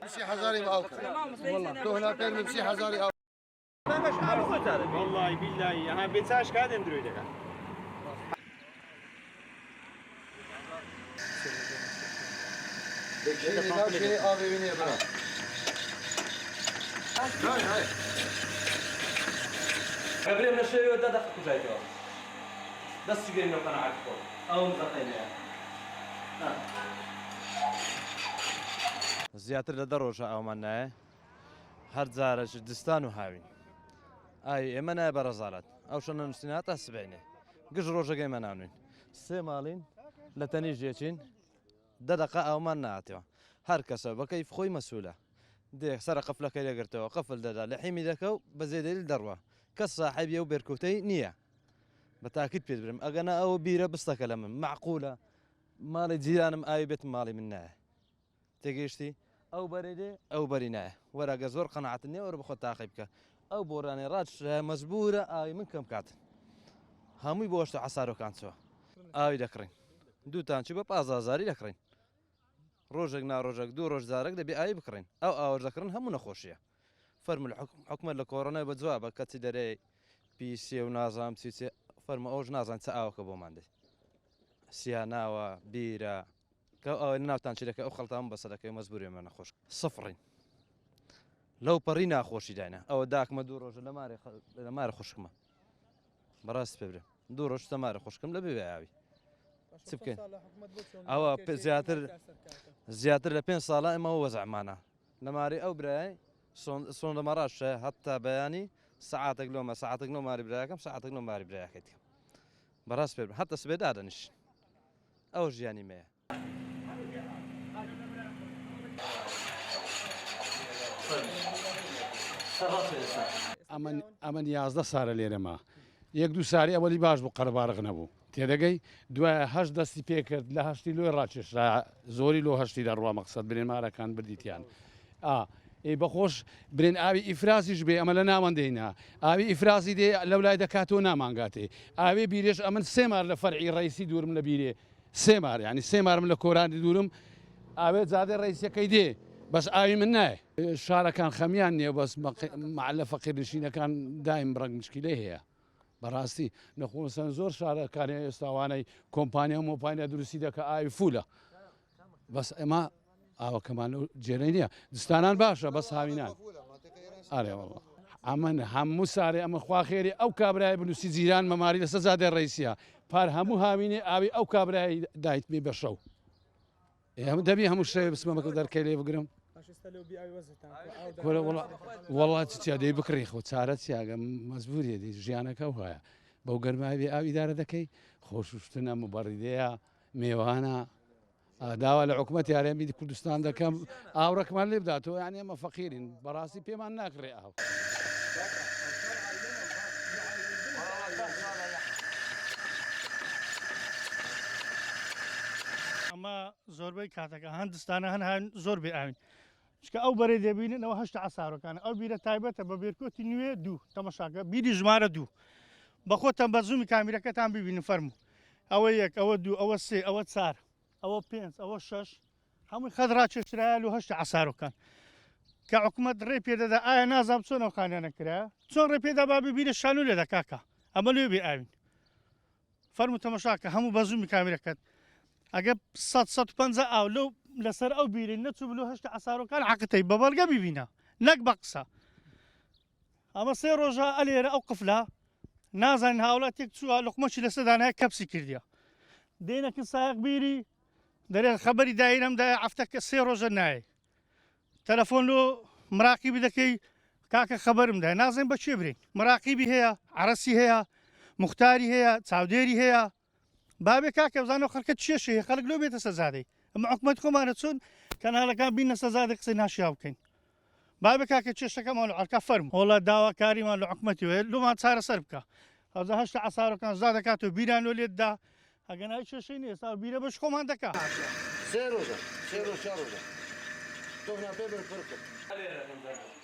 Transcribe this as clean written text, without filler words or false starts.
بشي حزاري باوكر والله تو هنا بشي حزاري او والله بالله ها بيتساش قاعد ندري لك شيء ابي بيني برا هاي قبل من الشيء وده دقق زيته بس تجي لو كان عارفه او مزقينه زیاتر لە دەڕۆژە ئەومان نایە هەر جارەش دستان و هاوین ئای ئێمە نایە بە ڕەزالات ئەو شە نەنووسینات تا سبینێ گژ ڕۆژەکەی مە ناونوین سێ ماڵین لە تەنیژ دێچین دەدەقا ئەومان ناتەوە هەر کەسە بەکەیف خۆی مەسوولە دێ سەرە قفلەکەی لەگرتەوە قفل دەدا لە حیمی دەکە و بە زێدەیل دەڕوە کەس ساحیبیە و بێرکوتەی نییە بە تاکید پێت برم ئەگەنا ئەوە بیرە بستەکە لە من معقولە ماڵی جیرانم ئاوی بێت ماڵی من نایە تێگەیشتی ئەو بەرێدێ ئەو بەری نایە وەرەگە زۆر قەنەعەتن نییە وەرە بخۆ تاقی بکە ئەو بۆرانەی ڕاج مەجبورە ئاوی من کەم کاتن هەمووی بۆ هەشتا عەسارۆکان چوە ئاوی دەکڕین دووتان چی بە 15000 دەکڕین ڕۆژێک ناڕۆژێک دوو ڕۆژ جارێک دەبێ ئاوی بکڕین ئەو ئاوەش دەکڕن هەموو نەخۆشیە فەرمو حکومەت لە کۆڕۆنای بە جوابە کەچی دەرێ پیسێ و نازانم چیچێ فەرمو ئەوش نازان چە ئاوەکە بۆمان دێ سیاناوە بیرە کە ئەوە ناوتان چی دەکە ئەو خەڵتان بەسە دەکەی مەزبوری ئێمە نەخۆش سفڕین لەو پەڕی ناخۆشی داینە ئەوە داکمە دوو ڕۆژە لە مارە خوشکمە بەڕاست پێ برێ دوو ڕۆژ تەمارە خوشکم لە بێ ئاوی چ بکەین ئەوە زیاتر لە 5 ساڵە ئێمەوە وەزعمانە لەماری ئەو برای سۆندەمەڕاشە هەتا بەیانی سەعاتێک لۆمە سەعاتێک لۆ ماری برایەکەم سەعاتێک لۆ ماری برایەکەیت بەڕاست پێ هەتا سبێ دادەنیش ئەو ژیانی مەیە ئەمە 11 سارە لێرەما یەک دوو ساری ئەوەلی باش بوو قەربارغ نەبوو تێدەگەی دوایە هەش دەستی پێکرد لە هەشتی لۆی ڕاکێشرا زۆری لۆ هەشتی دەڕوا مەقسەد برێنمارەکان بردیتیان ئێ بەخۆش برێن ئاوی ئیفرازیش بێ ئەمە لە ناوەندەینا ئاوی ئیفرازی دێ لەو لای دەکاتەوە نامانگاتێ ئاوێ بیرێش ئەمن سێمار لە فەرعی ڕیسی دوورم لە بیرێ سێمار ینی سێمارم لە کۆرانی دوورم ئاوێ زادە ڕیسەکەی دێ بەس ئاوی من نایە شارەکان خەمیان نییە بەس لە فەقیرنشینەکان دایم ڕنگ مشکلەی هەیە بەڕاستی نەخۆسەن زۆر شارەکانی ئێستاوانەی کۆمپانیا و مۆپانیا دروستی دەکە ئاوی فولە بەس ئێمە ئاوەکەمان جێرەی نییە دستانان باشە بەس هاوینان ئارێوەڵ ئەمن هەموو سارێ ئەمە خواخێری ئەو کابرای بنووسی جیران مەماری لەسەر زادە ڕیسیە پار هەموو هاوینێ ئاوی ئەو کابرای دایت بێ بەشەو دەبی هەموو شێ بسمەمەکە دەرکەی لێ بگرم وڵات چیا دەی بکڕی خۆ چارە چیاگە مەزبوریە دی ژیانەکە وایە بەو گەرماوی ئاویدارە دەکەی خۆشوشتنە مبەڕیدەیە میێوانە داوا لە حکوومەت یاریێمی کوردستان دەکەم ئاوڕەکمان لێ بداتەوە یانی ئەمە فەقیرین بەڕاستی پێمان ناکڕێ ئاو ئەمە زۆربەی کاتەکە هەندستانە هەن زۆر بێ ئاوین چکە ئەو بەرێ دەبیننەوە هەشتا عەسارۆکانە ئەو بیرە تایبەتە بە بێرکۆتی نوێ دوو تەمەشاکە بیری ژمارە دوو بە خۆتان بە زوومی کامیرەکەتان ببینن فەرموو ئەوە یەک ئەوە دوو ئەوە سێ ئەوە چار ئەوە 5 ئەوە 6 هەمووی خەدرا چێشرایە و هەشتا عەسارۆکان کە حکوومەت ڕێ پێدەدا ئایا نازام چۆن ئەو خانیانە کرایە چۆن ڕێ پێدا با ببینە شانو لێ دەکاکە ئەمە لێ بێ ئاوین فەرموو تەمەشاکە هەموو بە زوومی کامیرەکەت ئەگە 150 ئاو لەو لەسەر ئەو بیرین نەچوو بلو هەشتا عەسارۆکان عقتەی بە بەڵگە ببینە نەک بە قسە ئەمە سێ ڕۆژە ئەلێرە ئەو قفلە نازانین هاوڵاتێک چووە لقمەشی لەسەردانای کەپسی کردیە دێنەکە سایق بیری دەرێت خەبەری دایرەمدا ئەفتەکە سێ ڕۆژە نایە تەلەفۆن لۆ مراقیبی دەکەی کاکە خەبەرمدا نازانین بە چێ برین مراقیبی هەیە عەرەسی هەیە مختاری هەیە چاودێری هەیە بابێ کاکە بزانەوە خەڵکە چێشە هەیە خەڵک لۆ بێتە سەزادەی ئەمە حکوومەت خۆمانە چۆن کەناڵەکان بینە سەزادە قسەی ناشیا بکەین بابێ کاکە چێشەکەمان ئەرکا فەرم وڵات داواکاریمان لە حکوومەتی وێت لۆمان چارەسەر بکە هەزە هەشتا عەسارۆکان زا دەکاتەوە بیران لۆ لێتدا ئەگەنای چێشەی نیە ئێستا بیرە بەش خۆمان دەکا سێ ڕۆژە 4 ڕۆژە تۆ پێ